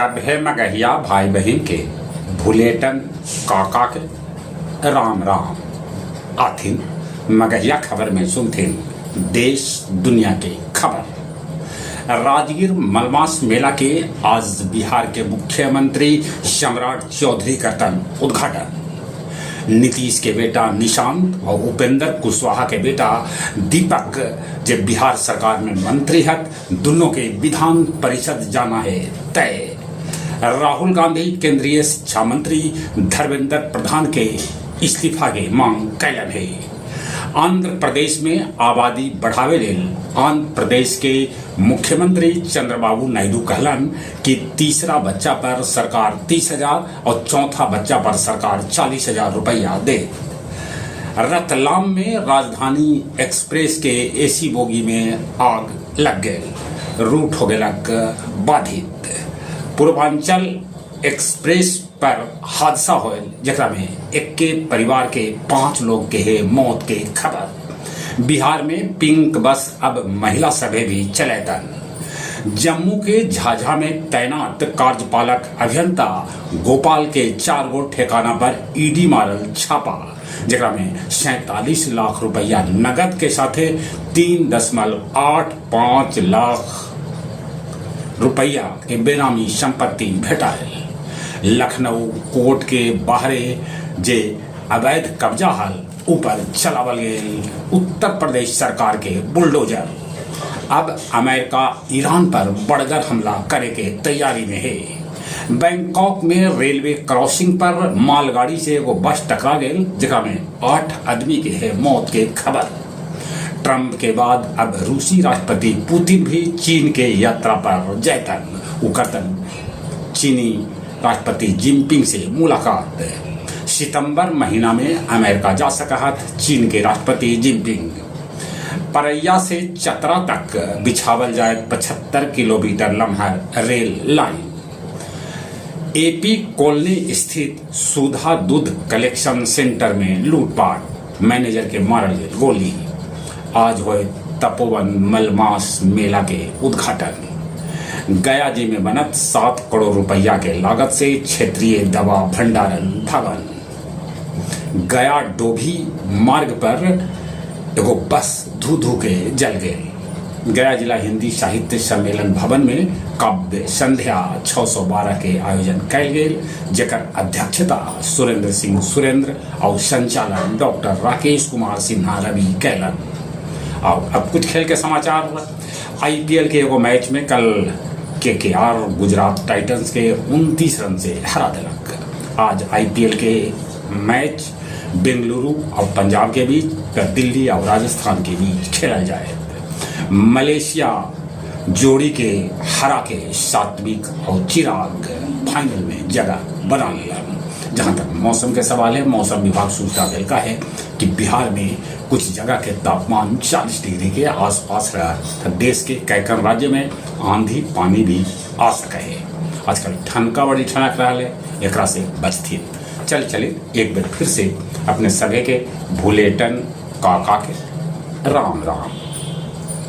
सभे मगहिया भाई बहन के भुलेटन काका के राम राम आथिन मगहिया खबर में सुनथिन देश दुनिया के खबर। राजगीर मलमास मेला के आज बिहार के मुख्यमंत्री सम्राट चौधरी करतन उद्घाटन। नीतीश के बेटा निशांत और उपेंद्र कुशवाहा के बेटा दीपक जब बिहार सरकार में मंत्री हत दोनों के विधान परिषद जाना है तय। राहुल गांधी केंद्रीय शिक्षा मंत्री धर्मेंद्र प्रधान के इस्तीफा के मांग कैलन है। आंध्र प्रदेश में आबादी बढ़ावे लेल आंध्र प्रदेश के मुख्यमंत्री चंद्रबाबू नायडू कहलन कि तीसरा बच्चा पर सरकार 30,000 और चौथा बच्चा पर सरकार 40,000 रुपया दे। रतलाम में राजधानी एक्सप्रेस के एसी बोगी में आग लग गई, रूट हो गलक बाधित। पूर्वांचल एक्सप्रेस पर हादसा होल जकरा में एक के परिवार के 5 लोग के है मौत के खबर। बिहार में पिंक बस अब महिला सभे भी चलेतन। जम्मू के झाझा में तैनात कार्यपालक अभियंता गोपाल के 4 गो ठिकाना पर ईडी मारल छापा जकरा में 47 लाख रुपया नगद के साथे 3.85 लाख रुपया के बेनामी संपत्ति भेटायल। लखनऊ कोर्ट के बाहरे जे अवैध कब्जा हाल ऊपर चलावल गए उत्तर प्रदेश सरकार के बुलडोजर अब अमेरिका ईरान पर बड़गर हमला करे के तैयारी में है। बैंकॉक में रेलवे क्रॉसिंग पर मालगाड़ी से एगो बस टकरा गई जगह में 8 आदमी के है मौत के खबर। ट्रंप के बाद अब रूसी राष्ट्रपति पुतिन भी चीन के यात्रा पर जैतन उकरतन। चीनी राष्ट्रपति जिनपिंग से मुलाकात। सितंबर महीना में अमेरिका जा सका चीन के राष्ट्रपति जिनपिंग। परैया से चतरा तक बिछावल जाए 75 किलोमीटर लम्हा रेल लाइन। एपी कॉलोनी स्थित सुधा दूध कलेक्शन सेंटर में लूटपाट, मैनेजर के मारल गई गोली। आज हुए तपोवन मलमास मेला के उद्घाटन। गया जी में बनत 7 करोड़ रुपया के लागत से क्षेत्रीय दवा भंडारण भवन। गया डोभी मार्ग पर एगो बस धू धू के जल गई। गया जिला हिंदी साहित्य सम्मेलन भवन में काव्य संध्या 612 के आयोजन कैल गेल जेकर अध्यक्षता सुरेंद्र सिंह सुरेंद्र और संचालन डॉक्टर राकेश कुमार सिन्हा रवि कैलन। और अब कुछ खेल के समाचार। आईपीएल के एगो मैच में कल केकेआर गुजरात टाइटंस के 29 रन से हरा दिलक। आज आईपीएल के मैच बेंगलुरु और पंजाब के बीच, दिल्ली और राजस्थान के बीच खेला जाए। मलेशिया जोड़ी के हरा के सात्विक और चिराग फाइनल में जगह बना लिया। जहां तक मौसम के सवाल है, मौसम विभाग सूचना देता है कि बिहार में कुछ जगह के तापमान 40 डिग्री के आसपास रहा तो देश के कैकन राज्य में आंधी पानी भी आ सके है। आजकल ठनका बड़ी ठनक रहा है, एकरा से बचती। चले एक बार फिर से अपने सभी के भुलेटन काका के राम राम।